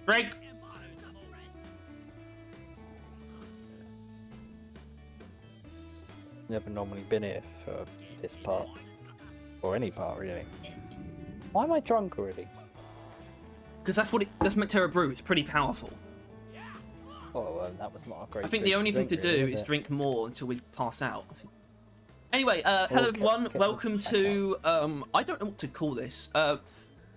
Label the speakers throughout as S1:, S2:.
S1: Break!
S2: Never normally been here for this part. Or any part, really. Why am I drunk already?
S1: Because that's Terra Brew. It's pretty powerful.
S2: Oh, that was not a great
S1: I think the only thing to do
S2: really,
S1: is drink more until we pass out. Anyway, hello everyone. Welcome to I don't know what to call this.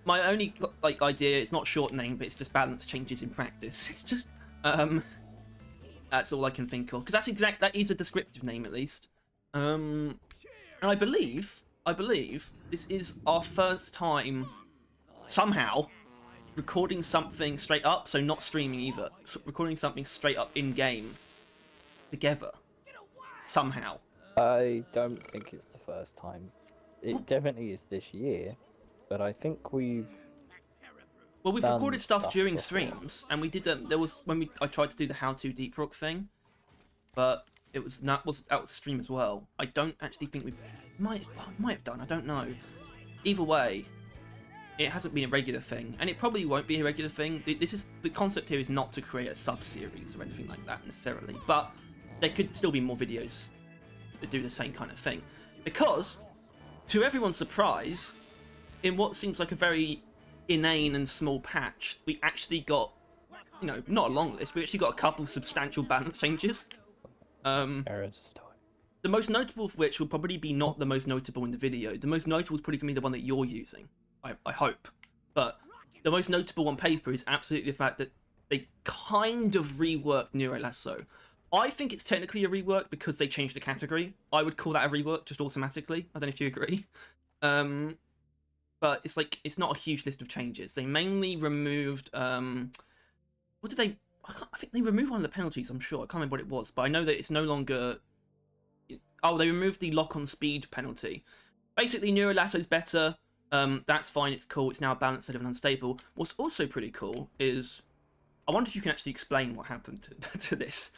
S1: My only idea, it's not short name, but it's just balance changes in practice. It's just that's all I can think of, because that is a descriptive name at least. And I believe this is our first time somehow recording something straight up, so not streaming either. So recording something straight up in game together somehow.
S2: I don't think it's the first time. It definitely is this year, but I think we've
S1: recorded stuff during
S2: before.
S1: streams, and we did there was when I tried to do the how to deep rock thing, but it was out of the stream as well. I don't actually think we might have done. I don't know. Either way, it hasn't been a regular thing, and it probably won't be a regular thing. The concept here is not to create a sub-series or anything like that necessarily, but there could still be more videos that do the same kind of thing, because to everyone's surprise, in what seems like a very inane and small patch, we actually got, not a long list, we actually got a couple substantial balance changes. The most notable of which will probably be not the most notable in the video. The most notable is probably going to be the one that you're using, I hope. But the most notable on paper is absolutely the fact that they kind of reworked Neuro Lasso. I think it's technically a rework because they changed the category. I would call that a rework just automatically. I don't know if you agree. But it's not a huge list of changes. They mainly removed what did they? I think they removed one of the penalties. I'm sure I can't remember what it was, but I know that it's no longer. Oh, they removed the lock-on speed penalty. Basically, Neuro Lasso is better. That's fine. It's cool. It's now balanced instead of unstable. What's also pretty cool is, I wonder if you can actually explain what happened to this.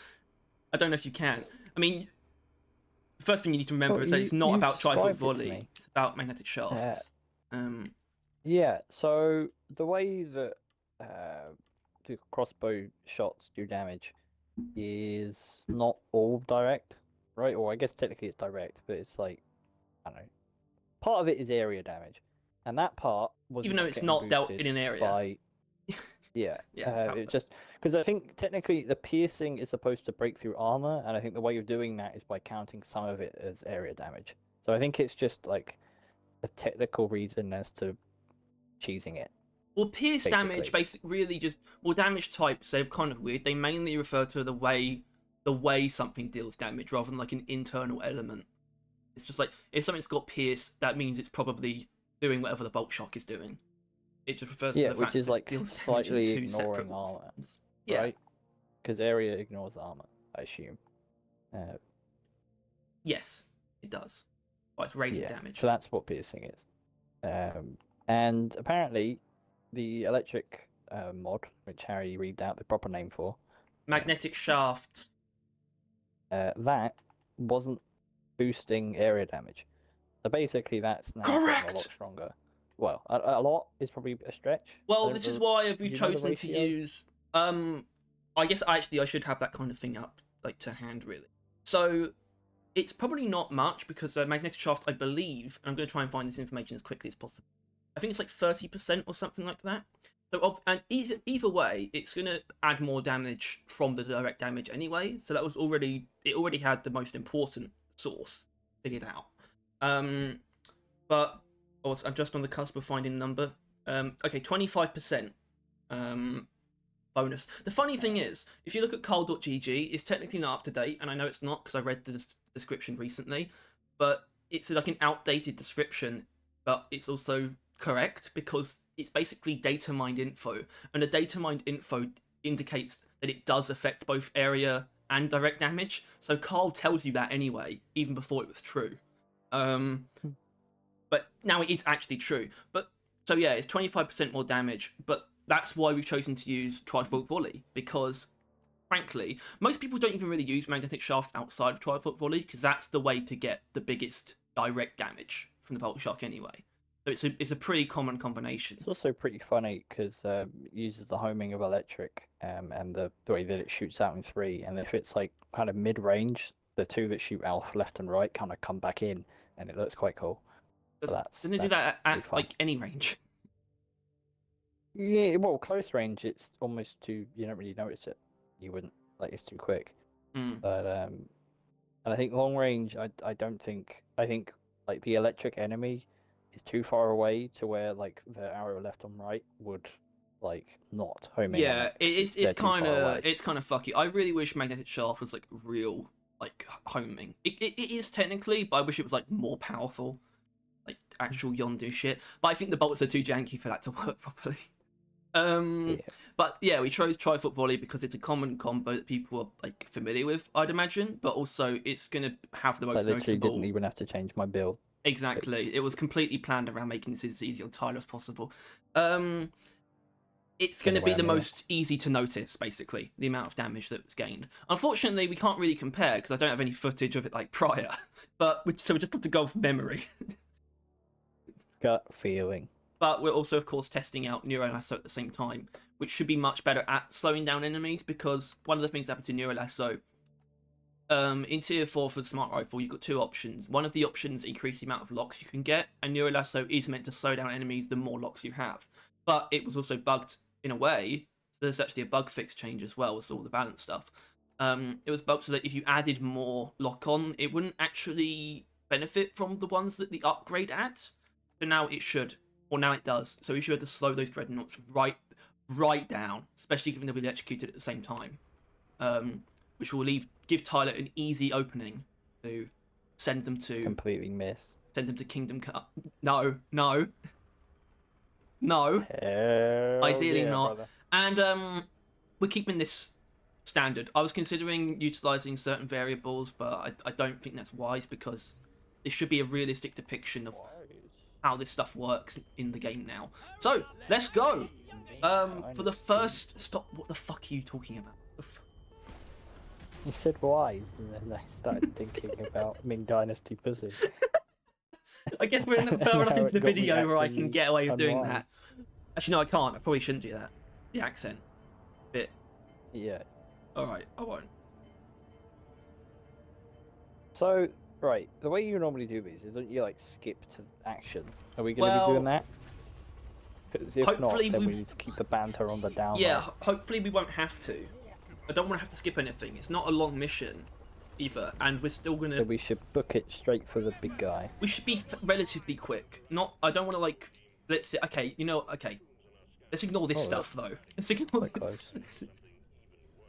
S1: I don't know if you can. I mean, the first thing you need to remember is that it's not about tri-foot volley. It's about magnetic shafts.
S2: Yeah. So the way that the crossbow shots do damage is not all direct, right? Or I guess technically it's direct, but it's like, I don't know. Part of it is area damage, and that part was
S1: even though it's not dealt in an area.
S2: By... Yeah, it's just because I think technically the piercing is supposed to break through armor, and I think the way you're doing that is by counting some of it as area damage. So I think it's just like a technical reason as to cheesing it.
S1: Well, pierce damage basically really just damage types. They're kind of weird. They mainly refer to the way something deals damage rather than like an internal element. It's just like if something's got pierce, that means it's probably doing whatever the Boltshark is doing. It just refers to the fact
S2: which is like
S1: deals
S2: slightly
S1: damage in two
S2: ignoring armor, right? Because area ignores armor, I assume.
S1: Yes, it does. Well, it's radiant damage.
S2: So that's what piercing is. And apparently, the electric mod, which Harry read out the proper name for,
S1: magnetic shaft,
S2: that wasn't boosting area damage. So basically, that's now
S1: correct.
S2: A lot stronger. Well, a lot is probably a stretch.
S1: Well, this is why we've chosen to use. I guess I should have that kind of thing up to hand really. So it's probably not much because magnetic shaft, I believe, and I'm going to try and find this information as quickly as possible. I think it's like 30% or something like that. So, and either way, it's going to add more damage from the direct damage anyway. So that was already had the most important source figured out. But I'm just on the cusp of finding the number. Okay, 25% bonus. The funny thing is, if you look at Carl.gg, it's technically not up to date, and I know it's not because I read the description recently, but it's like an outdated description, but it's also correct because it's basically data mined info, and the data mined info indicates that it does affect both area and direct damage. So Carl tells you that anyway, even before it was true. But now it is actually true. But so yeah, it's 25% more damage, but that's why we've chosen to use tri-foot volley, because frankly, most people don't even really use magnetic shafts outside of tri-foot volley, because that's the way to get the biggest direct damage from the Boltshark anyway. So it's a pretty common combination.
S2: It's also pretty funny because it uses the homing of electric and the way that it shoots out in 3. And if it's like kind of mid-range, the 2 that shoot out left and right kind of come back in, and it looks quite cool.
S1: Doesn't it do that at like any range?
S2: Yeah, well, close range, it's almost too. You don't really notice it. You wouldn't, like, it's too quick. But and I think long range, I don't think. I think like the electric enemy is too far away to where like the arrow left and right would like not home in.
S1: Yeah, it's kind of fucky. I really wish magnetic shaft was like real like homing. It is technically, but I wish it was like more powerful, like actual Yondu shit. But I think the bolts are too janky for that to work properly. But yeah, we chose tri-foot volley because it's a common combo that people are like familiar with, I'd imagine. But also, it's gonna have the most
S2: I literally
S1: noticeable.
S2: didn't even have to change my build.
S1: Exactly, it was completely planned around making this as easy on Tyler as possible. It's going to be the most easy to notice, basically, the amount of damage that was gained. Unfortunately, we can't really compare because I don't have any footage of it like prior. So we just have to go from memory.
S2: Gut feeling.
S1: But we're also, of course, testing out Neuro Lasso at the same time, which should be much better at slowing down enemies, because one of the things that happened to Neuro Lasso, in Tier 4 for the Smart Rifle, you've got 2 options. One of the options increases the amount of locks you can get, and Neuro Lasso is meant to slow down enemies the more locks you have. But it was also bugged in a way, so there's actually a bug fix change as well with all the balance stuff. It was bugged so that if you added more lock-on, it wouldn't actually benefit from the ones that the upgrade adds. So now it should. Or now it does. So we should have to slow those dreadnoughts right down, especially given they'll be electrocuted at the same time, which will give Tyler an easy opening to send them to
S2: completely miss.
S1: Send them to Kingdom Cup. No. Ideally
S2: yeah,
S1: not.
S2: brother.
S1: And we're keeping this standard. I was considering utilizing certain variables, but I don't think that's wise because this should be a realistic depiction of how this stuff works in the game now. So let's go. For the first stop. What the fuck are you talking about?
S2: You said wise, and then I started thinking about Ming Dynasty pussy.
S1: I guess we're far enough into the video where I can get away with doing
S2: unwise.
S1: that. Actually, no, I can't. I probably shouldn't do that. The accent. Bit.
S2: Yeah.
S1: Alright, I won't.
S2: So, right, the way you normally do these is don't you like skip to action? Are we going to be doing that? Because if not, then we need to keep the banter on the down.
S1: Yeah, hopefully we won't have to. I don't want to have to skip anything. It's not a long mission either, and we're still going to...
S2: So we should book it straight for the big guy.
S1: We should be relatively quick. I don't want to like... Let's see. Okay, okay. Let's ignore this stuff though. Let's ignore this.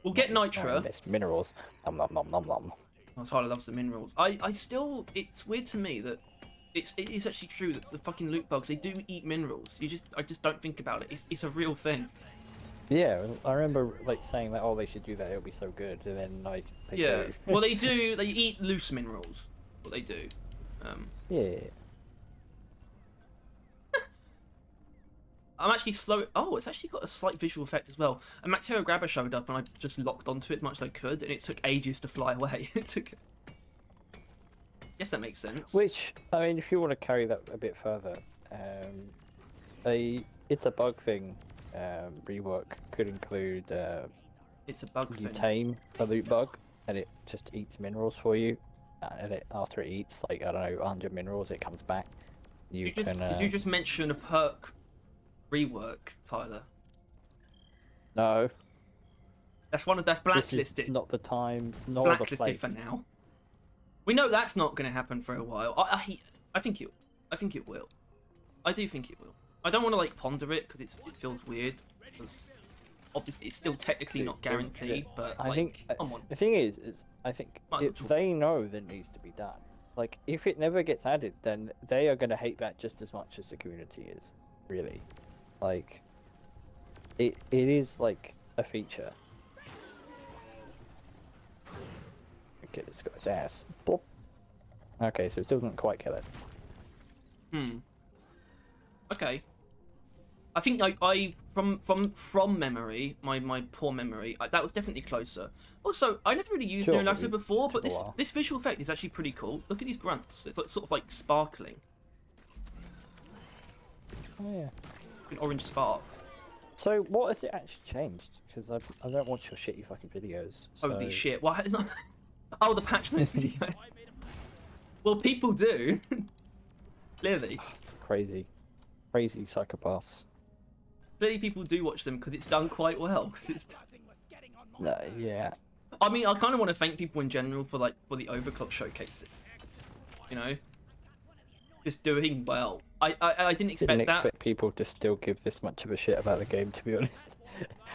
S1: We'll get Nitra.
S2: It's minerals. Nom nom nom nom nom.
S1: Oh, Tyler loves the minerals. I still... It's weird to me that it is actually true that the fucking loot bugs, they do eat minerals. I just don't think about it. It's a real thing.
S2: Yeah, I remember like saying that. Oh, they should do that. It'll be so good. And then like.
S1: Yeah. Well, they do. They eat loose minerals. What they do.
S2: Yeah.
S1: I'm actually slow. Oh, it's actually got a slight visual effect as well. A Mactero Grabber showed up, and I just locked onto it as much as I could, and it took ages to fly away. It took. Yes, that makes sense.
S2: Which, I mean, if you want to carry that a bit further, it's a bug thing. Rework could include.
S1: It's a bug
S2: you
S1: thing.
S2: tame a loot bug, and it just eats minerals for you, and after it eats like I don't know 100 minerals, it comes back.
S1: Did you just mention a perk? Rework, Tyler.
S2: No.
S1: That's blacklisted.
S2: This is not the time, nor
S1: blacklisted
S2: the place.
S1: for now. We know that's not going to happen for a while. I think it will. I do think it will. I don't want to like ponder it because it feels weird. Obviously, it's still technically not guaranteed, but
S2: I
S1: like,
S2: think
S1: come on.
S2: the thing is I think if they know that it needs to be done. Like, if it never gets added, then they are going to hate that just as much as the community is. Really. Like, it is like a feature. Okay, this guy's ass. Boop. Okay, so it still doesn't quite kill it.
S1: Okay. I think I from memory, my poor memory, that was definitely closer. Also, I never really used Neuro Lasso before, but this visual effect is actually pretty cool. Look at these grunts. It's like sort of like sparkling.
S2: Oh yeah.
S1: An orange spark.
S2: So what has it actually changed? Because I don't watch your shitty fucking videos. So...
S1: Holy shit! Why it's not? Oh, the patch notes video. Well, people do. Clearly.
S2: Crazy psychopaths.
S1: Clearly, people do watch them because it's done quite well. Because it's.
S2: Yeah.
S1: I mean, I kind of want to thank people in general for the overclock showcases. You know, just doing well. I didn't expect that.
S2: People to still give this much of a shit about the game, to be honest.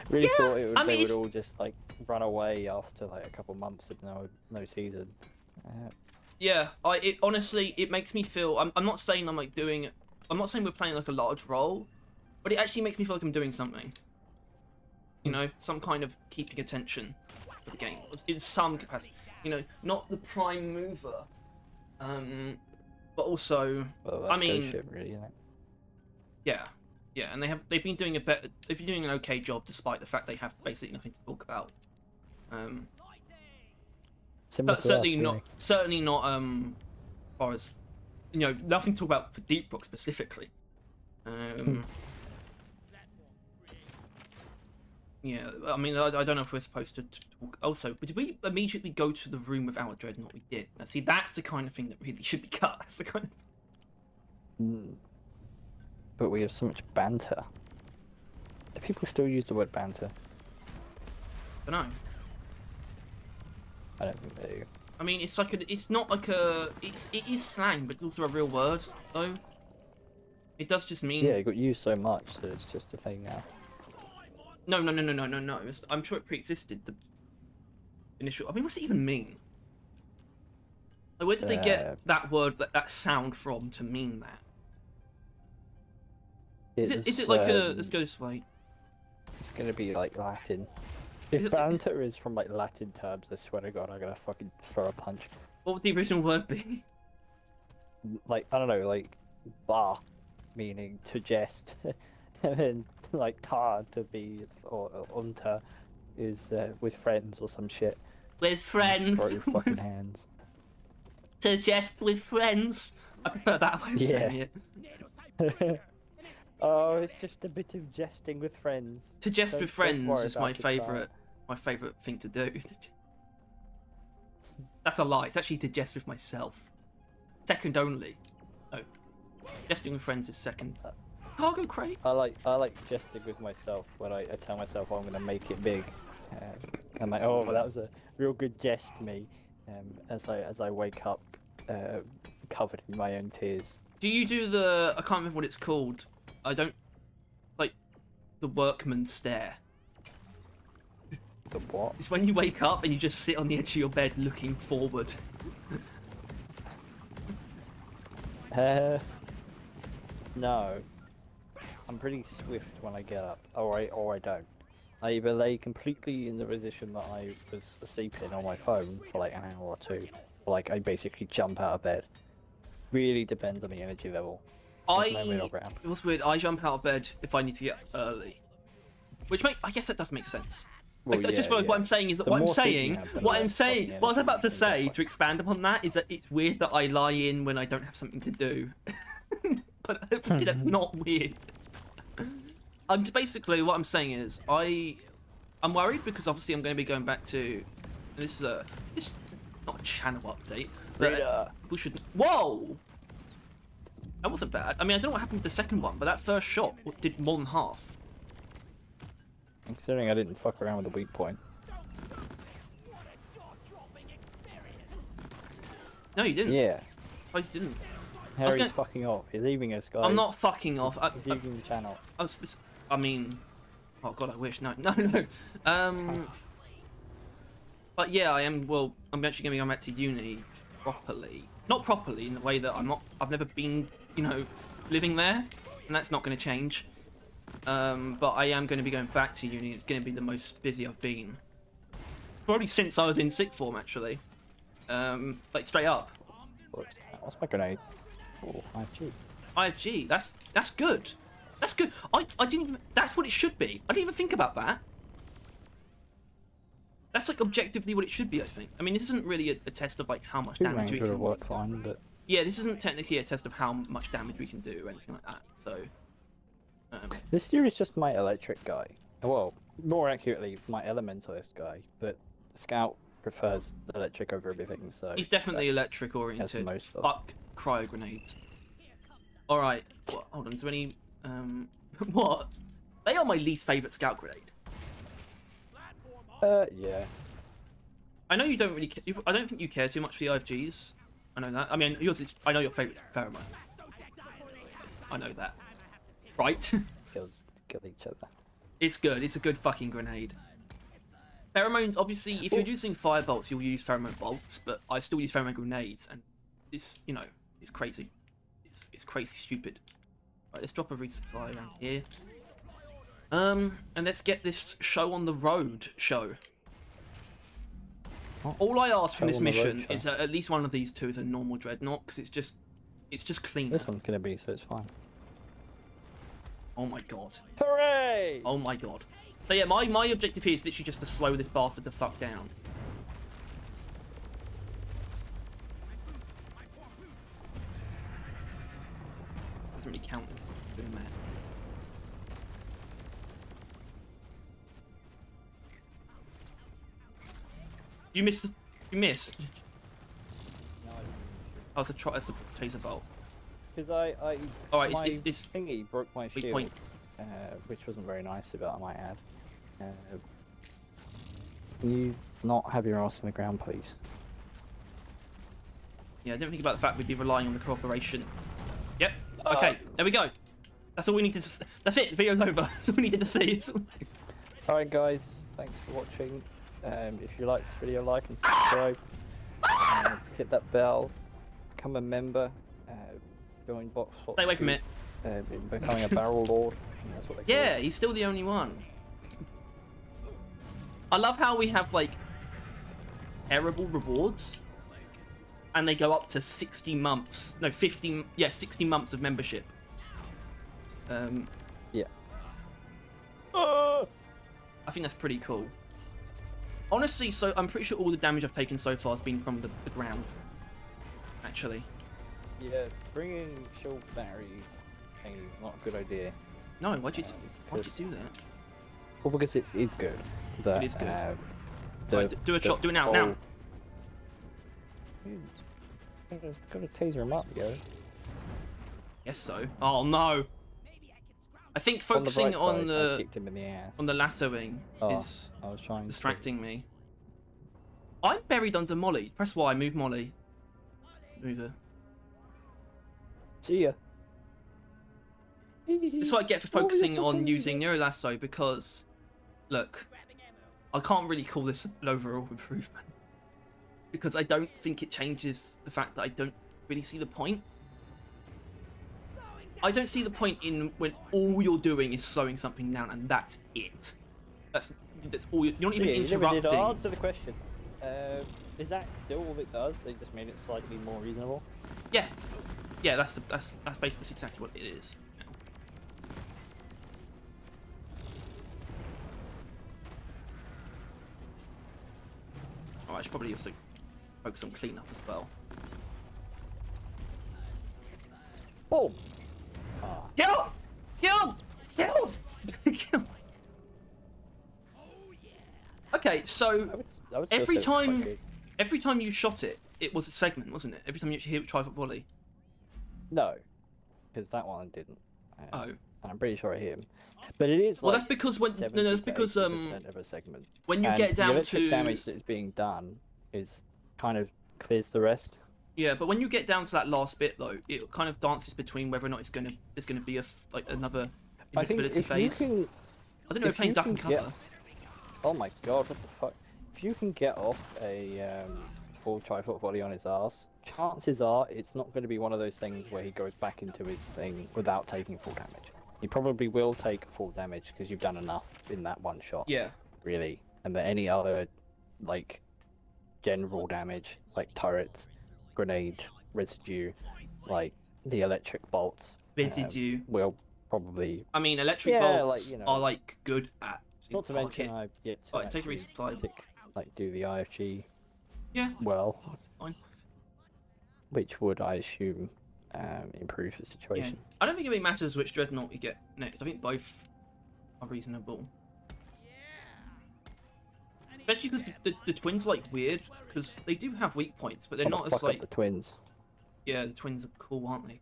S2: Really thought they would all just like run away after like a couple months of no season.
S1: Yeah, honestly it makes me feel. I'm not saying I'm like doing. I'm not saying we're playing like a large role, but it actually makes me feel like I'm doing something. You know, some kind of keeping attention for the game in some capacity. You know, not the prime mover, but also.
S2: Well, that's
S1: I mean,
S2: shit, really, isn't it?
S1: Yeah, and they've been doing an okay job despite the fact they have basically nothing to talk about. Certainly not as far as nothing to talk about for Deep Rock specifically. Yeah, I mean, I don't know if we're supposed to talk. Also, did we immediately go to the room with our Dreadnought? We did. Now, see, that's the kind of thing that really should be cut. That's the kind of.
S2: But we have so much banter. Do people still use the word banter?
S1: I don't know.
S2: I don't think they do.
S1: I mean, it's like it's not like it is slang, but it's also a real word, though. It does just mean.
S2: Yeah, it got used so much that it's just a thing now.
S1: No. I'm sure it pre-existed. The initial. I mean, what's it even mean? Like, where did they get that word, that sound from to mean that? Is it like a? Let's go this way.
S2: It's gonna be like Latin. If banter is from like Latin terms, I swear to God, I'm gonna fucking throw a punch.
S1: What would the original word be?
S2: Like, I don't know, like bar, meaning to jest, and then like tar to be, or unta is with friends or some shit.
S1: With friends.
S2: Throw your fucking hands.
S1: To jest with friends. I prefer that way of saying it.
S2: Oh, it's just a bit of jesting with friends.
S1: To jest with friends is my favourite thing to do. That's a lie. It's actually to jest with myself. Second only. Oh, jesting with friends is second. Cargo crate.
S2: I like jesting with myself when I tell myself I'm gonna make it big. I'm like, oh, that was a real good jest, me. As I wake up, covered in my own tears.
S1: Do you do the? I can't remember what it's called. I don't like the workman stare.
S2: The what?
S1: It's when you wake up and you just sit on the edge of your bed looking forward.
S2: No. I'm pretty swift when I get up, or I don't. I either lay completely in the position that I was asleep in on my phone for like an hour or two, or like I basically jump out of bed. Really depends on the energy level.
S1: It was weird. I jump out of bed if I need to get up early, which I guess that does make sense.
S2: Well,
S1: like, just what I'm saying is that what I was about to say to expand upon that is that it's weird that I lie in when I don't have something to do, but obviously that's not weird. Basically what I'm saying is I'm worried because obviously I'm going to be going back to this is not a channel update, but we should. Whoa. That wasn't bad. I mean, I don't know what happened with the second one, but that first shot did more than half.
S2: Considering I didn't fuck around with the weak point.
S1: No, you didn't.
S2: Yeah.
S1: Oh, you didn't.
S2: Harry's fucking off. He's leaving us, guys.
S1: I'm not fucking off.
S2: He's leaving the channel.
S1: I mean... Oh, God, I wish. No. But yeah, I am... Well, I'm actually going to be going back to uni properly. Not properly in the way that I've never been, living there. And that's not going to change. But I am going to be going back to uni. It's going to be the most busy I've been. Probably since I was in sixth form, actually. Like, straight up.
S2: What's my grenade? Oh, 5G.
S1: 5G. That's good. That's good. I didn't even... That's what it should be. I didn't even think about that. That's, like, objectively what it should be, I think. I mean, this isn't really a test of, like, how much damage we can...
S2: work fine, but...
S1: Yeah, this isn't technically a test of how much damage we can do or anything like that, so...
S2: This here is just my electric guy. Well, more accurately, my elementalist guy. But Scout prefers electric over everything, so...
S1: He's definitely electric oriented. Fuck cryo grenades. Alright, hold on, is there any... what? They are my least favourite scout grenade.
S2: Yeah.
S1: I know you don't really... I don't think you care too much for the IFGs. I know that. I mean, I know your favourite's pheromone. I know that. Right?
S2: Kill each other.
S1: It's good. It's a good fucking grenade. Pheromones, obviously, if you're using fire bolts, you'll use pheromone bolts, but I still use pheromone grenades, and it's, you know, it's crazy. It's crazy stupid. Right, let's drop a resupply around here. And let's get this show on the road show. All I ask from this mission is that at least one of these two is a normal dreadnought, because it's just clean.
S2: This one's gonna be, so it's fine.
S1: Oh my god.
S2: Hooray!
S1: Oh my god. So yeah, my objective here is literally just to slow this bastard the fuck down. Doesn't really count doing that. You missed. You missed.
S2: No, I didn't.
S1: Oh, it's a taser bolt.
S2: Because
S1: Alright,
S2: my
S1: it's
S2: thingy broke my shield,
S1: point.
S2: which wasn't very nice of it, I might add. Can you not have your ass on the ground, please?
S1: Yeah, I didn't think about the fact we'd be relying on the cooperation. Yep. Okay, there we go. That's all we needed to. That's it. The video's over. That's all we needed to see.
S2: Alright, guys. Thanks for watching. If you like this video, like and subscribe. Hit that bell. Become a member. Join box.
S1: Stay away from it.
S2: Becoming a barrel lord. That's what they call
S1: Yeah,
S2: it.
S1: he's still the only one. I love how we have like terrible rewards, and they go up to 60 months. No, 50. Yeah, 60 months of membership.
S2: Yeah.
S1: I think that's pretty cool. Honestly, so I'm pretty sure all the damage I've taken so far has been from the ground. Actually.
S2: Yeah, bringing shield battery thing not a good idea.
S1: No, why'd you do that?
S2: Well, because it is good.
S1: It is good. Right, do a shot. Do it now. Now.
S2: Gotta taser him up, yo.
S1: Guess so. Oh no. I think focusing on the
S2: kicked him in the ass.
S1: on the lassoing is
S2: I was trying
S1: distracting me. I'm buried under Molly. Press Y. Move Molly. Move her.
S2: See ya.
S1: That's what I get for focusing on using Neuro Lasso, because, look, I can't really call this an overall improvement, because I don't think it changes the fact that I don't really see the point. I don't see the point in when all you're doing is slowing something down and that's it. That's all you're not even interrupting.
S2: To answer the question, is that still all it does? They just made it slightly more reasonable.
S1: Yeah, yeah. That's basically exactly what it is. Oh, I should probably also focus on cleanup as well.
S2: Boom!
S1: Kill! Kill! Kill! Kill! Okay, so
S2: I would
S1: every time you shot it, it was a segment, wasn't it? Every time you actually hit a tri-foot volley.
S2: No, because that one didn't.
S1: Oh.
S2: I'm pretty sure I hit him. But it is.
S1: Well,
S2: like
S1: that's because when that's because
S2: of a segment.
S1: when you get down
S2: the electric
S1: to
S2: damage that is being done is kind of clears the rest.
S1: Yeah, but when you get down to that last bit though, it kind of dances between whether or not there's gonna be another invincibility phase. I don't know. We're playing duck and cover.
S2: Oh my god! What the fuck? If you can get off a full tri-foot volley on his ass, chances are it's not going to be one of those things where he goes back into his thing without taking full damage. He probably will take full damage because you've done enough in that one shot.
S1: Yeah.
S2: Really, and then any other like general damage, like turrets, grenade, residue, like the electric bolts,
S1: Residue.
S2: will probably.
S1: I mean, electric bolts
S2: like, you know,
S1: are like good at.
S2: Not to mention, I've yet to
S1: take a resupply.
S2: like do the IFG.
S1: Yeah.
S2: Well.
S1: Fine.
S2: Which would, I assume, improve the
S1: Yeah.
S2: situation.
S1: I don't think it really matters which dreadnought you get next. I think both are reasonable. Especially because the twins are like weird, because they do have weak points, but they're not as
S2: Fuck
S1: like...
S2: up the twins.
S1: Yeah, the twins are cool, aren't they?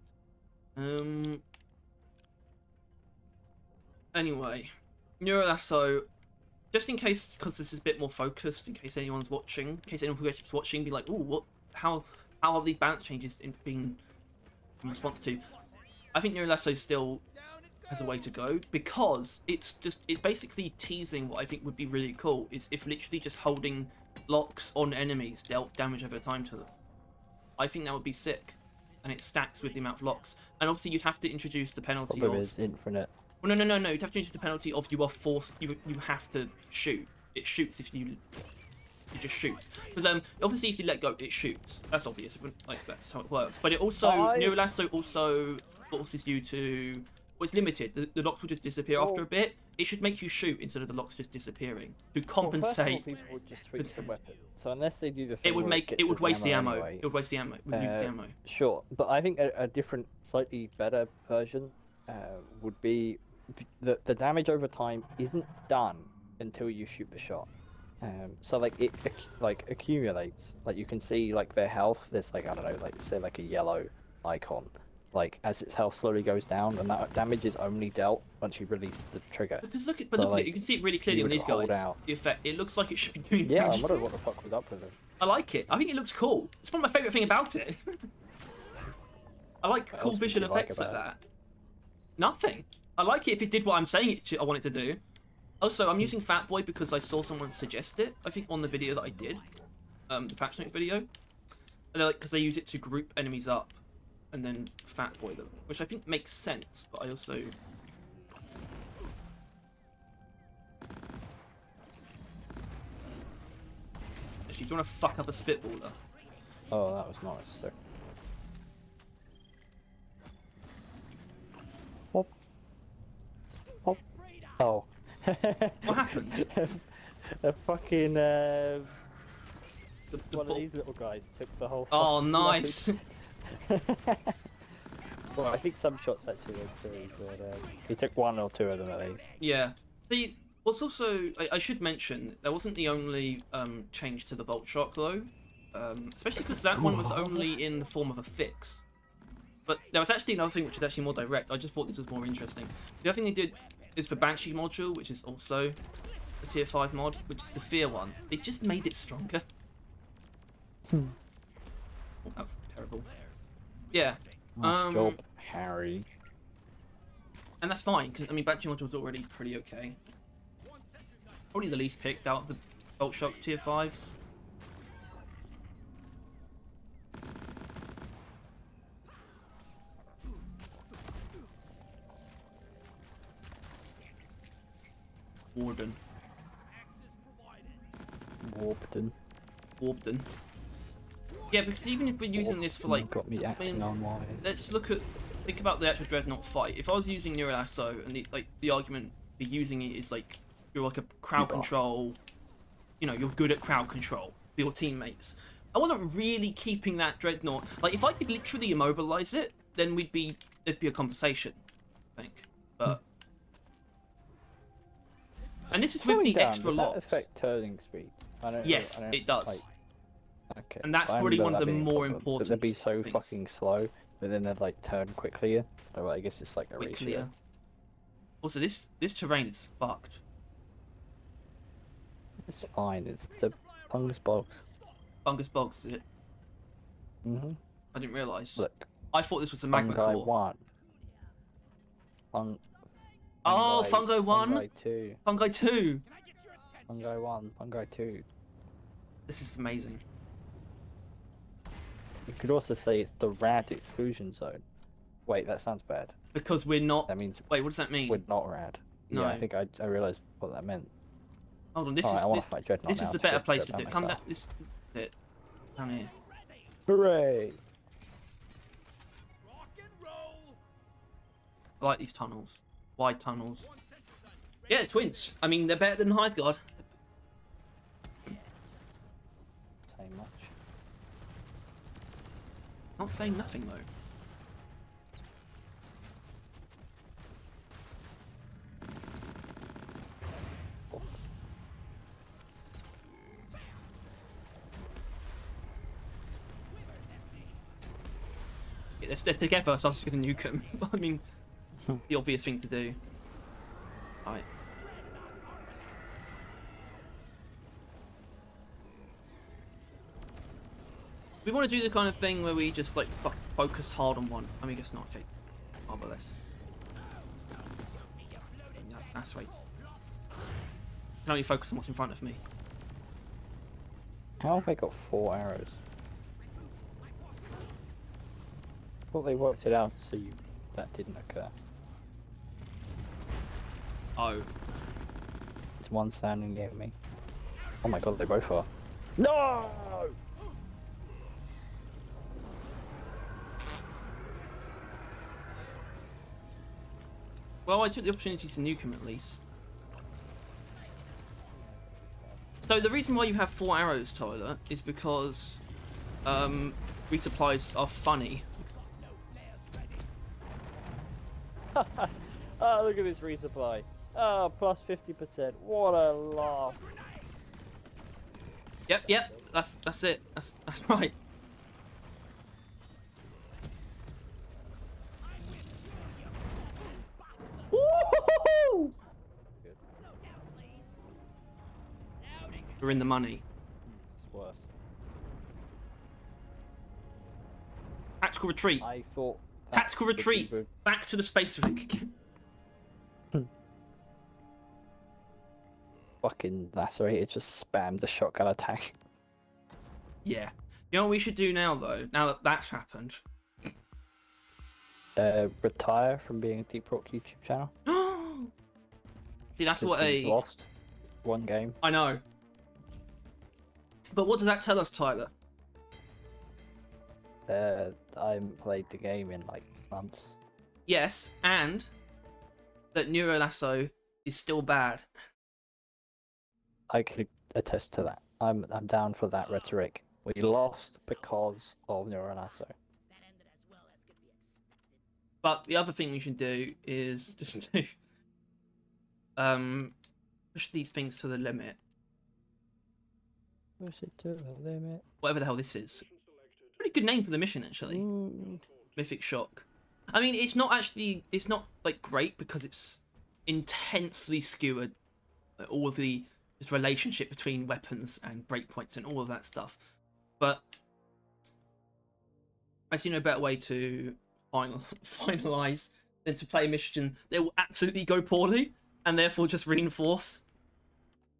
S1: Anyway, Neuro Lasso, just in case, because this is a bit more focused, in case anyone's watching, in case anyone keeps watching, be like, oh, what? How have these balance changes been in response to? I think Neuro Lasso still has a way to go, because it's basically teasing what I think would be really cool, is if literally just holding locks on enemies dealt damage over time to them. I think that would be sick, and it stacks with the amount of locks. And obviously you'd have to introduce the penalty
S2: Problem
S1: of...
S2: is infinite.
S1: Well, no. You'd have to introduce the penalty of you are forced... You have to shoot. It shoots if you... It just shoots. Because obviously if you let go, it shoots. That's obvious. Like, that's how it works. But it also... Neuro Lasso also forces you to... Well, it's limited. The locks will just disappear after a bit. It should make you shoot instead of the locks just disappearing to compensate.
S2: Well, first of all, people would just switch the weapon. So unless they do the thing,
S1: it would waste the ammo.
S2: Anyway,
S1: it would waste the ammo. It would use the ammo.
S2: Sure, but I think a different, slightly better version would be the damage over time isn't done until you shoot the shot. So like it accumulates. Like you can see like their health. There's like, I don't know, like say like a yellow icon. Like as its health slowly goes down, and that damage is only dealt once you release the trigger.
S1: Because look at it, you can see it really clearly on these guys. The effect, it looks like it should be doing damage.
S2: Yeah, I wonder what the fuck was up with it.
S1: I like it. I think it looks cool. It's one of my favourite things about it. I like cool visual effects like that. Nothing. I like it if it did what I'm saying I want it to do. Also, I'm using Fatboy because I saw someone suggest it, I think on the video that I did. The patch notes video. Because they use it to group enemies up and then Fatboy them, which I think makes sense, but I also... Actually, do you want to fuck up a spitballer?
S2: Oh, that was nice, sir. Hop. Hop. Oh.
S1: What happened?
S2: A fucking,
S1: the
S2: one of these little guys took the whole...
S1: Oh, nice!
S2: Well, I think some shots actually went through, but he took one or two of them at least.
S1: Yeah. See, what's also... I should mention, that wasn't the only change to the Boltshark, though. Especially because that one was only in the form of a fix. But there was actually another thing which is actually more direct. I just thought this was more interesting. The other thing they did is the Banshee module, which is also a tier 5 mod, which is the Fear one. They just made it stronger. Oh, that was terrible. Yeah.
S2: Nice job, Harry.
S1: And that's fine, because, I mean, Banshee module was already pretty okay. Probably the least picked out of the Boltshark's tier 5s. Warden. Warden. Yeah, because even if we're using this for like,
S2: got me acting on wise.
S1: Let's think about the actual Dreadnought fight. If I was using Neuro Lasso and the argument for using it is like you're like a crowd control, you know, you're good at crowd control for your teammates. I wasn't really keeping that Dreadnought. Like if I could literally immobilize it, then there'd be a conversation, I think. But and this is with the extra locks.
S2: Does that affect turning speed?
S1: Yes, it does.
S2: Like, okay.
S1: And that's probably one of the more important
S2: They'd be so
S1: things.
S2: fucking slow, but then they'd like turn quickly. So I guess it's like a ratio.
S1: Also, this terrain is fucked.
S2: It's fine. It's the fungus bogs.
S1: Fungus bogs, is it?
S2: Mhm.
S1: I didn't realise.
S2: Look.
S1: I thought this was a magma core. Oh, Fungi 1?
S2: Fungi 2.
S1: Fungi 2!
S2: Fungi 1, Fungi 2.
S1: This is amazing.
S2: You could also say it's the rad exclusion zone. Wait, that sounds bad.
S1: Because we're not...
S2: That means...
S1: Wait, what does that mean?
S2: We're not rad.
S1: No.
S2: Yeah, I think I realised what that meant.
S1: Hold on, this is the better place to do it. Come down... This is it. Down here.
S2: Hooray!
S1: I like these tunnels. Wide tunnels. Yeah, twins. I mean, they're better than Hive Guard.
S2: Say much.
S1: Not saying nothing, though. They're together, so I'm just gonna nuke them. I mean, the obvious thing to do. Right. We want to do the kind of thing where we just like focus hard on one. I mean, I guess not. Okay, marvelous. That's right. I can only focus on what's in front of me.
S2: How have I got 4 arrows? I thought they worked it out so that didn't occur.
S1: Oh.
S2: There's one standing near me. Oh my god, they both are. No!
S1: Well, I took the opportunity to nuke him at least. So the reason why you have 4 arrows, Tyler, is because resupplies are funny.
S2: Oh, look at this resupply. Oh, plus 50%. What a laugh.
S1: Yep. That's it. That's right. Woo-hoo-hoo-hoo! We're in the money.
S2: It's worse.
S1: Tactical retreat.
S2: I thought.
S1: Tactical retreat. Back to the space rig.
S2: Fucking lacerated just spammed the shotgun attack.
S1: Yeah. You know what we should do now, though? Now that that's happened.
S2: Retire from being a Deep Rock YouTube channel.
S1: See, that's what
S2: you've lost one game.
S1: I know. But what does that tell us, Tyler?
S2: I haven't played the game in like months.
S1: Yes, and that Neuro Lasso is still bad.
S2: I could attest to that. I'm down for that rhetoric. We lost because of Neuro Lasso.
S1: But the other thing we should do is just do push these things to the limit.
S2: Push it to the limit.
S1: Whatever the hell this is. Pretty good name for the mission, actually.
S2: Ooh.
S1: Mythic Shock. I mean, it's not like great because it's intensely skewered. All of the this relationship between weapons and breakpoints and all of that stuff. But I see no better way to finalize than to play a mission that will absolutely go poorly and therefore just reinforce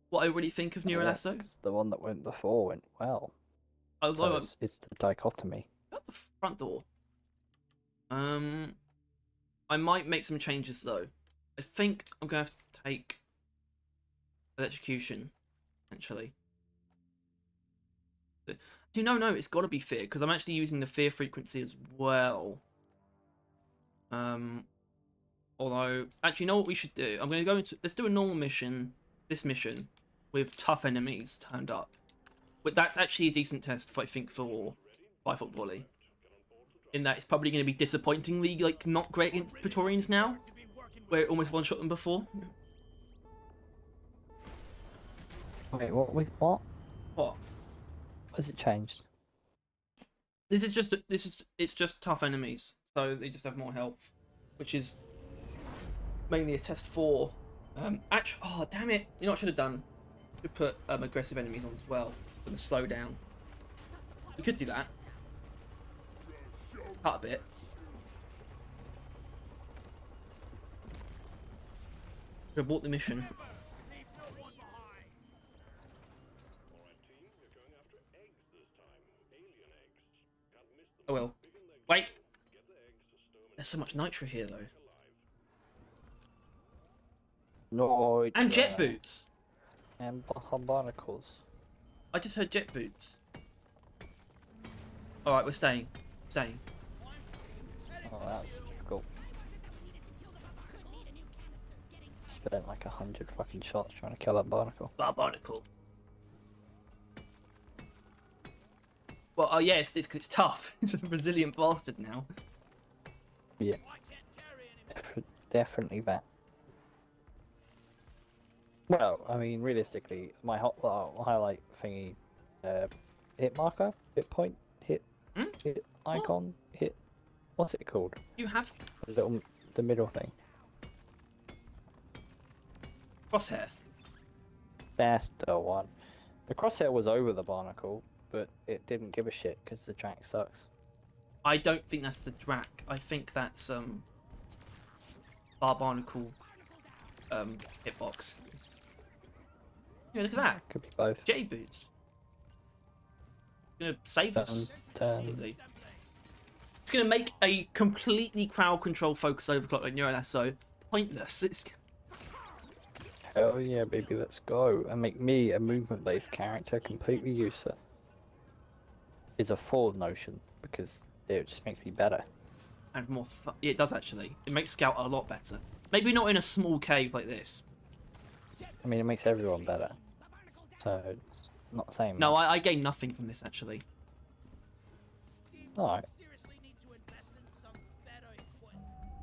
S1: what I really think of Neuro Lasso.
S2: Because the one that went before went well.
S1: Although
S2: so it's the dichotomy.
S1: At the front door. I might make some changes though. I think I'm gonna have to take electrocution, actually. No, it's got to be fear because I'm actually using the fear frequency as well. Although, actually, you know what we should do? I'm going to go into let's do a normal mission. This mission with tough enemies turned up. But that's actually a decent test, I think, for Five-Foot Volley. In that it's probably going to be disappointingly like not great against Praetorians now, where it almost one-shot them before.
S2: Wait, what? What?
S1: What?
S2: Has it changed?
S1: It's just tough enemies, so they just have more health, which is mainly a test for. Actually, oh damn it! You know what I should have done? Could put aggressive enemies on as well with a slowdown. We could do that. Cut a bit. Could have bought the mission. Oh well. Wait! There's so much nitro here though.
S2: No.
S1: And jet boots!
S2: And barnacles.
S1: I just heard jet boots. Alright, we're staying. Staying.
S2: Oh, that's difficult. Spent like 100 fucking shots trying to kill that barnacle.
S1: Barnacle. Well, oh yeah, it's tough. It's a resilient bastard now.
S2: Yeah. Definitely that. Well, I mean, realistically, my highlight thingy, hit marker, hit point, hit icon, hit What's it called?
S1: You have
S2: The middle thing.
S1: crosshair.
S2: That's the one. The crosshair was over the barnacle, but it didn't give a shit because the track sucks.
S1: I don't think that's the Drac. I think that's barnacle hitbox. Yeah, look at that.
S2: Could be both.
S1: Jetty boots. Gonna save us. Completely. It's gonna make a completely crowd control focus overclock like Neuro Lasso pointless. It's...
S2: Hell yeah, baby, let's go. And make me a movement-based character completely useless. Is a forward notion, because it just makes me better.
S1: And more fun. Yeah, it does actually. It makes Scout a lot better. Maybe not in a small cave like this.
S2: I mean, it makes everyone better. So, it's not the same.
S1: No, I gain nothing from this actually.
S2: Alright.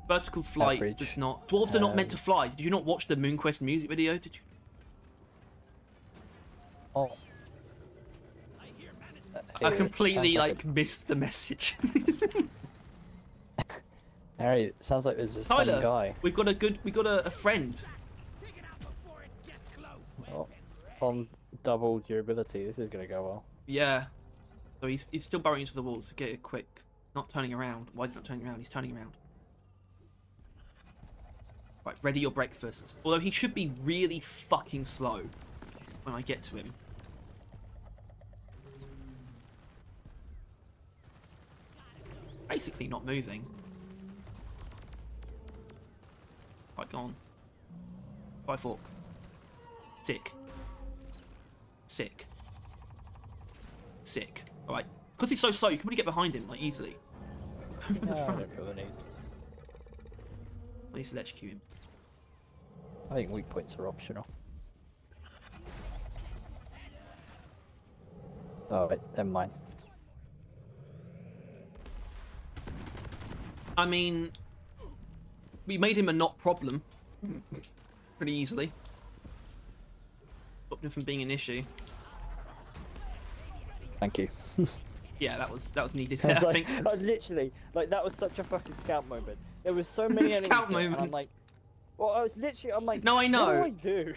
S1: Vertical flight
S2: Average.
S1: does not... Dwarves are not meant to fly. Did you not watch the MoonQuest music video? Did you?
S2: Oh.
S1: I completely like missed the message.
S2: Harry, it sounds like there's some
S1: Tyler,
S2: guy.
S1: we've got a friend.
S2: Oh, on double durability, this is gonna go well.
S1: Yeah. So he's still burrowing into the walls to get it quick. Not turning around. Why is he not turning around? He's turning around. Right, ready your breakfasts. Although he should be really fucking slow when I get to him. Basically not moving. Right, go on. By fork. Sick. Sick. Sick. Alright. Because he's so slow, you can really get behind him, like, easily. From the
S2: No, I
S1: front.
S2: don't feel the need.
S1: I need to electrocute him.
S2: I think weak points are optional. Oh, wait, never mind.
S1: I mean, we made him a not problem pretty easily. Stopped him from being an issue.
S2: Thank you.
S1: Yeah, that was needed.
S2: I was
S1: I
S2: like,
S1: think.
S2: I was literally, like, that was such a fucking scout moment. There was so many enemies
S1: Scout
S2: there, and
S1: moment.
S2: I'm like, well, I was literally, I'm like,
S1: No, I know.
S2: what do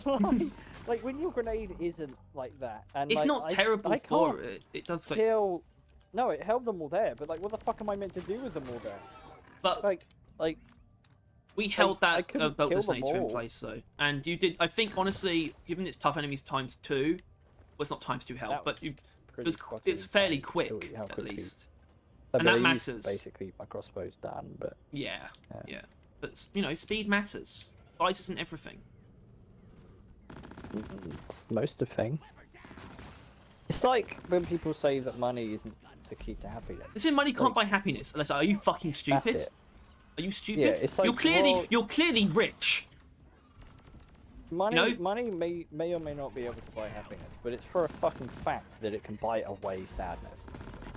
S2: I do? like, when your grenade isn't like that, and
S1: It's
S2: like,
S1: not terrible
S2: I
S1: for
S2: can't
S1: it. It does like,
S2: kill. No, it held them all there, but like, what the fuck am I meant to do with them all there?
S1: but
S2: Like,
S1: we held
S2: I
S1: that
S2: couldn't
S1: belt
S2: kill them
S1: detonator in
S2: all.
S1: place though, and you did. I think honestly, given its tough enemies ×2, well, it's not ×2 health,
S2: That
S1: but
S2: was
S1: it's
S2: fucking
S1: fairly
S2: insane,
S1: quick
S2: really, how
S1: at
S2: quickly-
S1: least.
S2: I
S1: And that
S2: believe
S1: matters.
S2: Basically, my crossbow's done, but
S1: Yeah, yeah. But you know, speed matters. Size isn't everything.
S2: it's most of the thing. It's like when people say that money isn't the key to happiness.
S1: This is money can't
S2: Like-
S1: buy happiness. Unless, are you fucking
S2: That's
S1: stupid?
S2: it.
S1: Are you stupid?
S2: Yeah, it's like,
S1: you're clearly rich.
S2: Money,
S1: You know?
S2: money may or may not be able to buy happiness, but it's for a fucking fact that it can buy away sadness.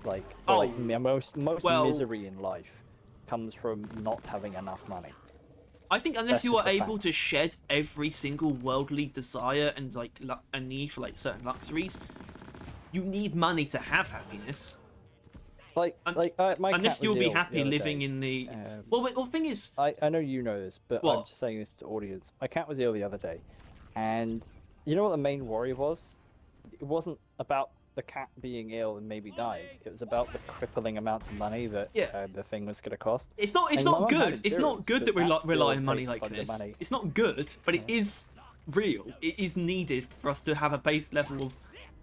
S2: Like,
S1: Oh,
S2: like most
S1: well-
S2: misery in life comes from not having enough money.
S1: I think unless
S2: That's
S1: you
S2: just
S1: are
S2: a
S1: able
S2: fact.
S1: to shed every single worldly desire and like a need for like certain luxuries, you need money to have happiness.
S2: Like, my
S1: Unless
S2: cat
S1: you'll
S2: was
S1: be
S2: ill the
S1: happy
S2: other
S1: living
S2: day.
S1: in the.
S2: Um,
S1: Well, the thing is,
S2: I know you know this, but I'm
S1: What?
S2: just saying this to audience. My cat was ill the other day, and you know what the main worry was? It wasn't about the cat being ill and maybe dying. It was about the crippling amounts of money that
S1: Yeah.
S2: the thing was going to cost.
S1: it's not. It's
S2: And my
S1: not
S2: mum had
S1: good. It's not
S2: insurance,
S1: good that
S2: but
S1: we
S2: that
S1: rely
S2: still
S1: on money
S2: takes a
S1: like
S2: bunch of
S1: this.
S2: money.
S1: It's not good, but it is real. It is needed for us to have a base level of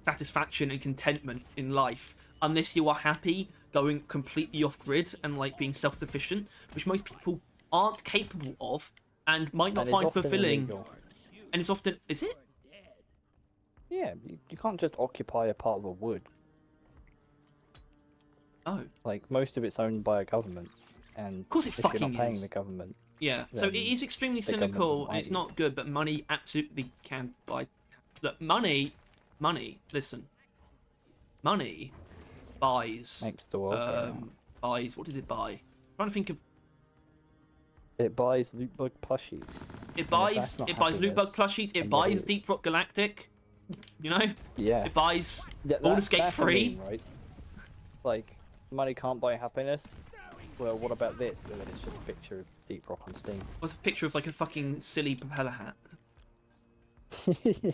S1: satisfaction and contentment in life. Unless you are happy going completely off grid and like being self-sufficient, which most people aren't capable of and might not
S2: And it's
S1: find
S2: often
S1: fulfilling.
S2: illegal.
S1: And it's often, is it?
S2: Yeah, you can't just occupy a part of a wood.
S1: Oh,
S2: Like, most of it's owned by a government, and
S1: Of course it
S2: if you're
S1: fucking
S2: not paying
S1: is.
S2: the government,
S1: yeah. So it
S2: Then
S1: is extremely
S2: the government
S1: cynical
S2: doesn't
S1: and it's
S2: buy
S1: not good, but money absolutely can buy. Look, money. Listen, money buys.
S2: makes the world go round.
S1: Buys. What did it buy? I'm trying to think of.
S2: It buys loot bug plushies.
S1: It
S2: if
S1: buys.
S2: that's not
S1: It buys loot bug
S2: happiness,
S1: plushies. It
S2: then what
S1: buys
S2: is?
S1: Deep Rock Galactic. You know.
S2: Yeah.
S1: It buys
S2: Yeah,
S1: Baldur's Gate
S2: that's the
S1: 3.
S2: meme, right? Like, money can't buy happiness. well, what about this? And then it's just a picture of Deep Rock on Steam.
S1: What's a picture of like a fucking silly propeller hat?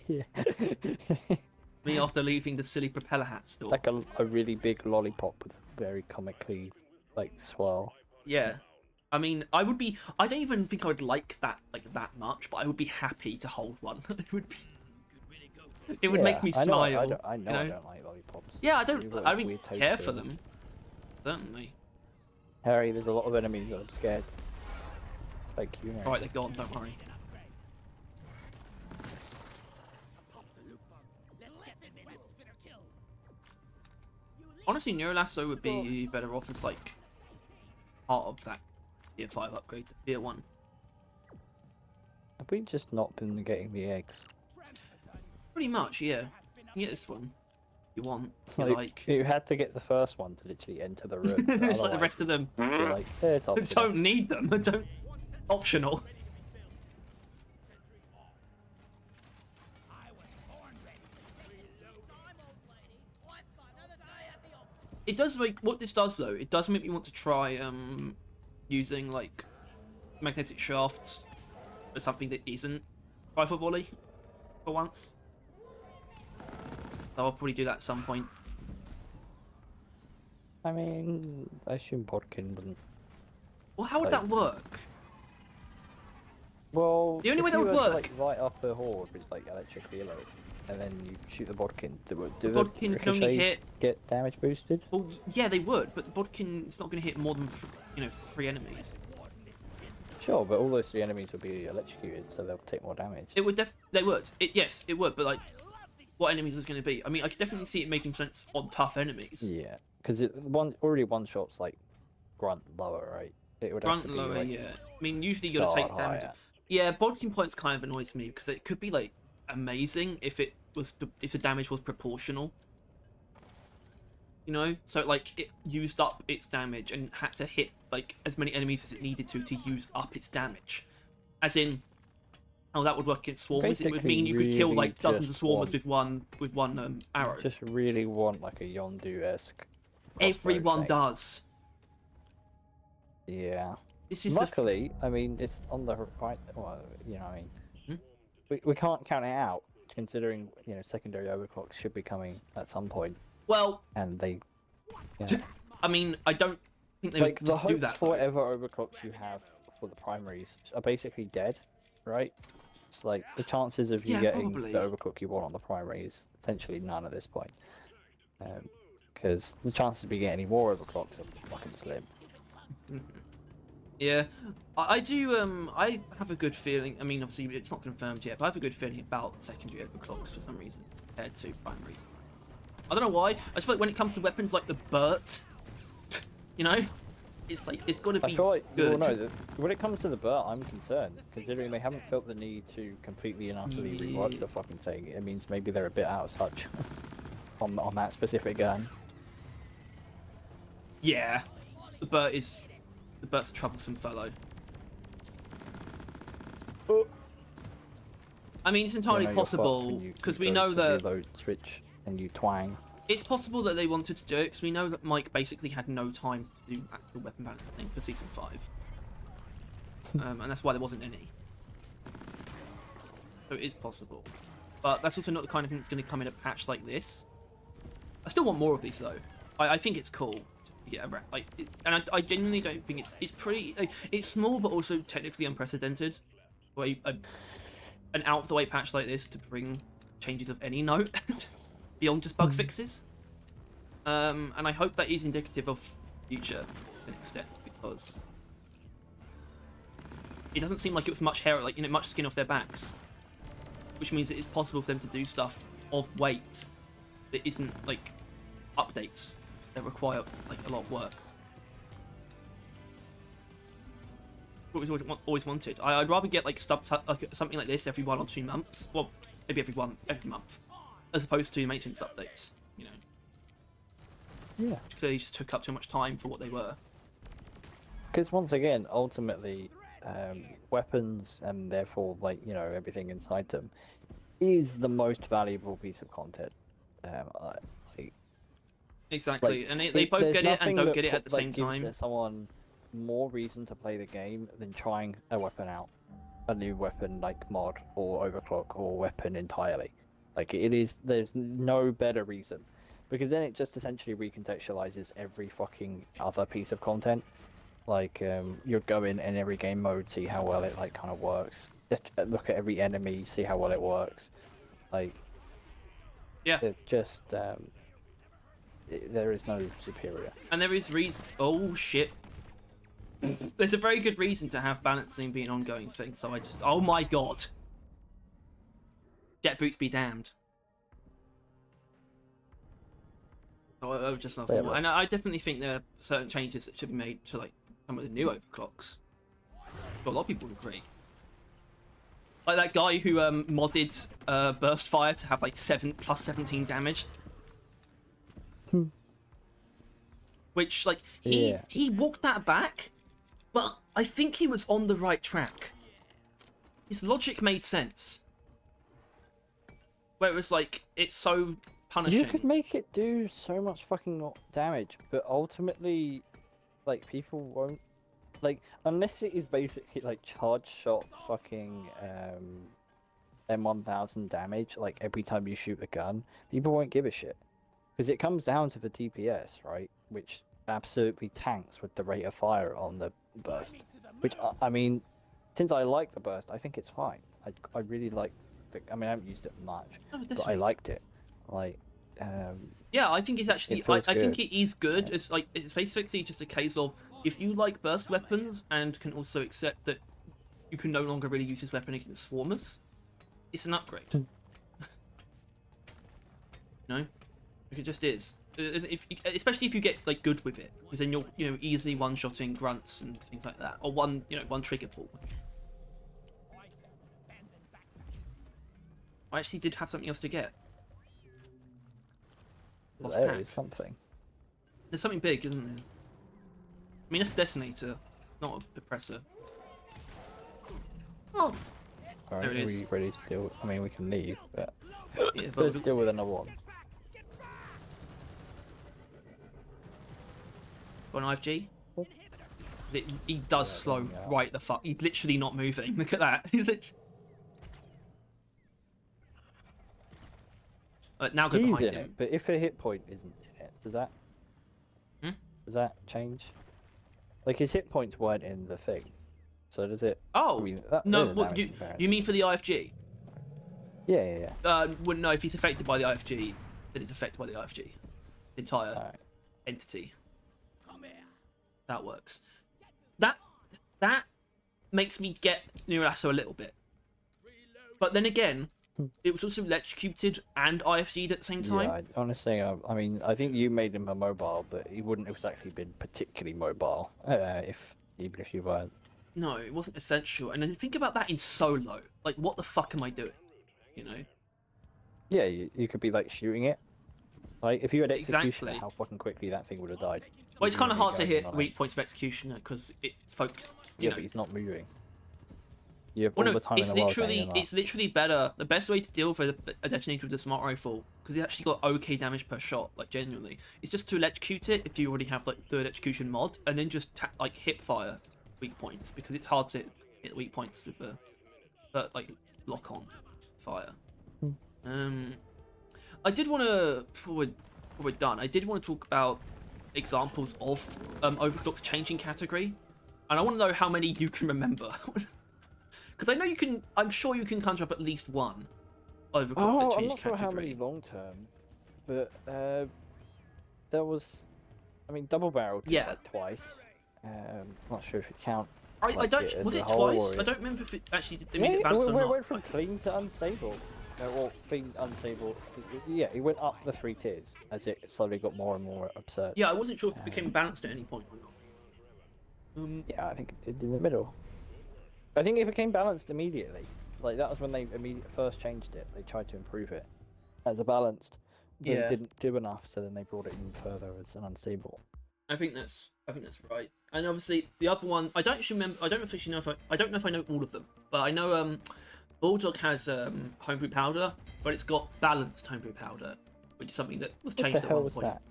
S2: Yeah.
S1: Me after leaving the silly propeller hat store.
S2: Like a really big lollipop with very comically like swirl.
S1: Yeah. I mean, I don't even think I would like that much, but I would be happy to hold one. It would make me smile.
S2: I
S1: you know?
S2: I don't like lollipops.
S1: Yeah, I
S2: They've got
S1: I
S2: a
S1: don't
S2: weird taste
S1: care
S2: to
S1: for
S2: them.
S1: them. Certainly.
S2: Harry, there's a lot of enemies that I'm scared. Like you know.
S1: Alright, they're gone, don't worry. Honestly, Neuro Lasso would be better off as like part of that Tier 5 upgrade to Tier 1.
S2: Have we just not been getting the eggs?
S1: Pretty much, yeah. You can get this one if you want. If you like.
S2: You had to get the first one to literally enter the room.
S1: It's like the rest of them.
S2: You're like, it's
S1: I don't need them. I don't. Optional. It does make what this does though. It does make me want to try using like magnetic shafts for something that isn't rifle volley for once. So I'll probably do that at some point.
S2: I mean, I assume Bodkin wouldn't.
S1: Well, how would that work?
S2: Well,
S1: the only way
S2: if
S1: that
S2: you
S1: would
S2: were to,
S1: work,
S2: like, light up the horde with like electric reload, and then you shoot the Bodkin. Do the
S1: Bodkin can only
S2: ricochets get damage boosted?
S1: Well, yeah, they would, but the Bodkin is not going to hit more than 3 enemies.
S2: Sure, but all those 3 enemies will be electrocuted, so they'll take more damage.
S1: It would they would. Yes, it would, but like, what enemies is going to be? I mean, I could definitely see it making sense on tough enemies.
S2: Yeah, because one shot's like grunt lower, right? It would
S1: Grunt
S2: have to be,
S1: lower,
S2: like,
S1: yeah. I mean, usually you got to take damage.
S2: higher.
S1: Yeah, Bodkin points kind of annoys me because it could be like amazing if the damage was proportional. You know, so like it used up its damage and had to hit like as many enemies as it needed to use up its damage. As in, how that would work against swarmers. It would mean you could kill like dozens of swarmers with one arrow.
S2: Just really want like a Yondu-esque.
S1: Everyone does.
S2: Yeah.
S1: This is
S2: luckily, I mean, it's on the right. Well, you know, I mean, we can't count it out, considering secondary overclocks should be coming at some point.
S1: Well,
S2: and they. Yeah.
S1: I mean, I don't think they
S2: like
S1: would
S2: the
S1: just do
S2: hopes
S1: that.
S2: For whatever overclocks you have for the primaries are basically dead, right? It's like the chances of you getting
S1: probably.
S2: the overclock you want on the primary is essentially none at this point, because the chances of you getting any more overclocks are fucking slim.
S1: Yeah, I do. I have a good feeling. I mean, obviously, it's not confirmed yet, but I have a good feeling about secondary overclocks for some reason compared to primaries. I don't know why. I just feel like when it comes to weapons like the Burt, it's like it's got to be
S2: I feel like
S1: good.
S2: Well, no, when it comes to the Burt, I'm concerned considering they haven't felt the need to completely and utterly rework the fucking thing. It means maybe they're a bit out of touch on that specific gun.
S1: Yeah, the Burt's a troublesome fellow. I mean, it's entirely possible because we know that
S2: reload switch and you twang.
S1: It's possible that they wanted to do it because we know that Mike basically had no time to do actual weapon balancing for season 5, and that's why there wasn't any. So it is possible, but that's also not the kind of thing that's going to come in a patch like this. I still want more of these though. I think it's cool. Yeah, like, and I genuinely don't think it's pretty. Like, it's small, but also technically unprecedented. An out of the way patch like this to bring changes of any note beyond just bug fixes. And I hope that is indicative of future to an extent, because it doesn't seem like it was much hair, like much skin off their backs, which means it is possible for them to do stuff of weight that isn't like updates that require like a lot of work. What we've always wanted. I'd rather get like something like this every 1 or 2 months. Well, maybe every month, as opposed to maintenance updates.
S2: Yeah.
S1: Because they just took up too much time for what they were.
S2: Because once again, ultimately, weapons and therefore like everything inside them is the most valuable piece of content.
S1: Exactly, and they both get it and don't get it at the same time.
S2: Someone more reason to play the game than trying a weapon out, a new weapon like mod or overclock or weapon entirely. Like it is, there's no better reason, because then it just essentially recontextualizes every fucking other piece of content. Like you'll go in every game mode, see how well it like kind of works. Just look at every enemy, see how well it works. Like
S1: yeah,
S2: it just there is no superior.
S1: and there is reason. Oh shit. There's a very good reason to have balancing be an ongoing thing. So I just, oh my god, jet boots be damned. Oh, I would just love more. And I definitely think there are certain changes that should be made to like some of the new overclocks. But a lot of people would agree. Like that guy who modded burst fire to have like plus 17 damage. Which like he walked that back, but I think he was on the right track. His logic made sense. Where it was like it's so punishing.
S2: You could make it do so much fucking damage, but ultimately, like people won't. Like, unless it is basically like charge shot fucking M1000 damage, like every time you shoot a gun, people won't give a shit. Because it comes down to the TPS, right? Which absolutely tanks with the rate of fire on the burst. Which, I mean, since I like the burst, I think it's fine. I really like the, I mean, I haven't used it much, but I liked it. Like,
S1: yeah, I think it's actually, I think it is good. It's like, it's basically just a case of, if you like burst weapons and can also accept that you can no longer really use this weapon against swarmers, it's an upgrade. No, like it just is. Especially if you get like good with it, because then you're easily one-shotting grunts and things like that, or one trigger pull. I actually did have something else to get.
S2: There is something.
S1: There's something big, isn't there? I mean, it's a detonator, not a depressor. Oh!
S2: Alright, are we ready to deal with... I mean, we can leave, but...
S1: Yeah, but
S2: let's deal with another one.
S1: Got an IFG? He does slow right the fuck. He's literally not moving. Look at that. He's literally... now go behind him.
S2: But if a hit point isn't in it, does that... Does that change? Like, his hit points weren't in the thing. So does it...
S1: Oh!
S2: I mean,
S1: no, what, you mean for the IFG?
S2: Yeah.
S1: Well, no, if he's affected by the IFG, then it's affected by the IFG. The entire entity. That works. That makes me get Neuro Lasso a little bit. But then again, it was also electrocuted and IFG'd at the same time.
S2: Yeah, honestly, I mean, I think you made him a mobile, but he wouldn't have exactly been particularly mobile even if you weren't.
S1: No, it wasn't essential. And then think about that in solo. Like, what the fuck am I doing? You know?
S2: Yeah, you could be like shooting it. Like, if you had execution, how fucking quickly that thing would have died.
S1: Well, it's kind of hard to hit weak points of executioner because it focus. You know,
S2: but he's not moving. You have
S1: well,
S2: all the time
S1: it's
S2: in the
S1: literally
S2: world
S1: it's literally better. The best way to deal with a detonator with a smart rifle, because it actually got okay damage per shot, like genuinely, is just to electrocute it if you already have like the electrocution mod, and then just like hip fire weak points, because it's hard to hit weak points with a like lock on fire. I did want to before we're done. I did want to talk about examples of overclock's changing category, and I want to know how many you can remember. Because I know you can. I'm sure you can conjure up at least one overclock that changed
S2: I'm not sure
S1: category.
S2: how many long term, but there was. I mean, double barrel did like twice. Not sure if it counts.
S1: I don't. Was it twice? I don't remember if it actually did. They made it balanced or not.
S2: It went from clean to unstable. Or clean unstable. Yeah, it went up the 3 tiers as it slowly got more and more absurd.
S1: Yeah, I wasn't sure if it became balanced at any point or not.
S2: Yeah, I think it did in the middle. I think it became balanced immediately. Like, that was when they first changed it. They tried to improve it as a balanced, but it didn't do enough, so then they brought it in further as an unstable.
S1: I think that's right. And obviously the other one, I don't actually remember. I don't officially know if I don't know if I know all of them, but I know Boltshark has homebrew powder, but it's got balanced homebrew powder, which is something that was changed at one point.
S2: That?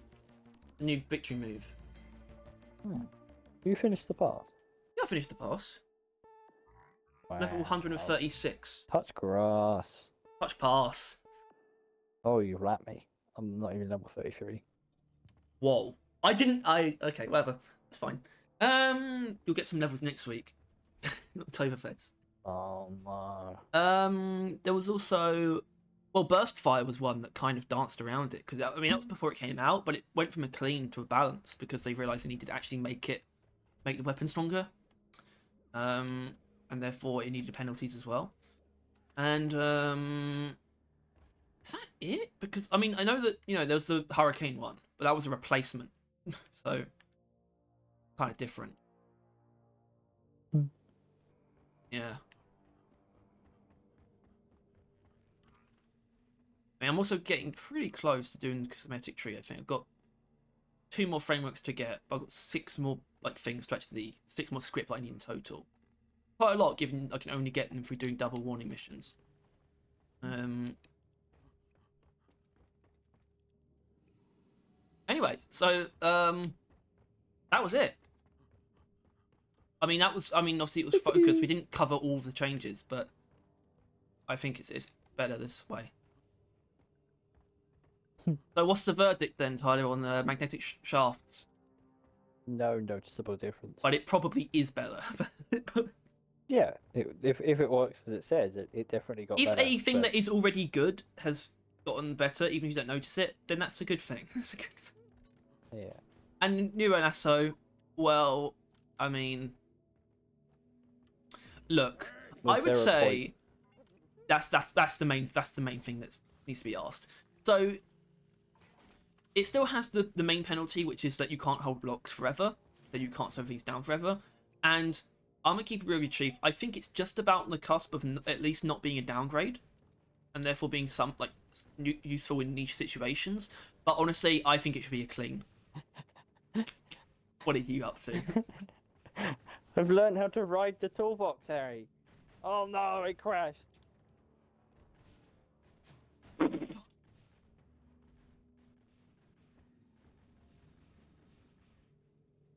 S1: The new victory move.
S2: You finished the pass.
S1: Yeah, I finished the pass.
S2: Wow.
S1: Level 136.
S2: Touch grass.
S1: Touch pass.
S2: Oh, you lapped me. I'm not even level 33.
S1: Whoa. Okay, whatever. That's fine. You'll get some levels next week. Oktoberfest.
S2: Oh no.
S1: There was also, well, Burst Fire was one that kind of danced around it because I mean that was before it came out, but it went from a clean to a balance because they realised they needed to actually make the weapon stronger, and therefore it needed penalties as well. And is that it? Because I mean I know that there was the Hurricane one, but that was a replacement, so kind of different. Yeah. I mean, I'm also getting pretty close to doing the cosmetic tree. I think I've got 2 more frameworks to get, but I've got 6 more things to actually 6 more script I need in total. Quite a lot, given I can only get them through doing double warning missions. Anyway, so that was it. I mean, obviously it was focused. We didn't cover all the changes, but I think it's better this way. So what's the verdict then, Tyler, on the magnetic shafts?
S2: No noticeable difference.
S1: But it probably is better.
S2: Yeah, if it works as it says, it definitely got better.
S1: If a thing that is already good has gotten better, even if you don't notice it, then that's a good thing. That's a good thing.
S2: Yeah.
S1: And Neuro Lasso, well, I mean, look, I would say that's the main thing that needs to be asked. So it still has the main penalty, which is that you can't hold blocks forever, that you can't slow things down forever. And I'm gonna keep it real with you, Chief. I think it's just about on the cusp of at least not being a downgrade, and therefore being some useful in niche situations. But honestly, I think it should be a clean. What are you up to?
S2: I've learned how to ride the toolbox, Harry. Oh no, it crashed.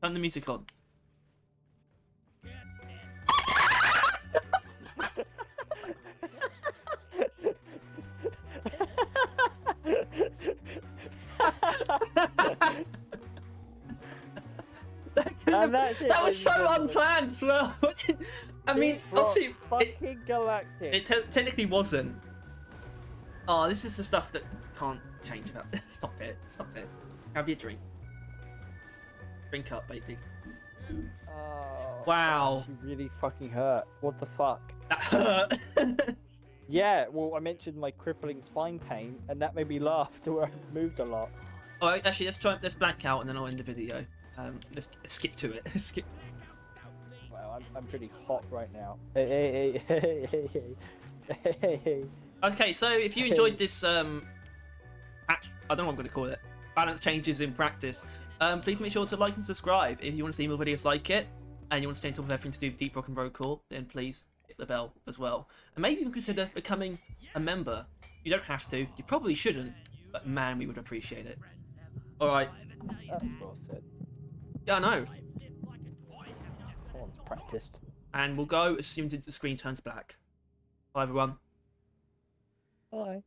S1: Turn the music on. That was so unplanned as well. I mean, obviously,
S2: fucking Galactic.
S1: It technically wasn't. Oh, this is the stuff that can't change about. Stop it. Stop it. Have your drink. Drink up, baby.
S2: Oh,
S1: wow.
S2: That really fucking hurt. What the fuck?
S1: That hurt.
S2: Yeah, well, I mentioned my crippling spine pain, and that made me laugh to where I moved a lot.
S1: Oh, actually, let's black out, and then I'll end the video. Let's skip to it. Skip.
S2: Wow, I'm pretty hot right now. Hey.
S1: Okay, so if you enjoyed this, I don't know what I'm going to call it, balance changes in practice, please make sure to like and subscribe. If you want to see more videos like it, and you want to stay on top of everything to do with Deep Rock and Roll Core, then please hit the bell as well. And maybe even consider becoming a member. You don't have to, you probably shouldn't, but man, we would appreciate it. Alright.
S2: That's well said.
S1: Yeah, I know.
S2: Someone's practiced.
S1: And we'll go as soon as the screen turns black. Bye, everyone.
S2: Bye.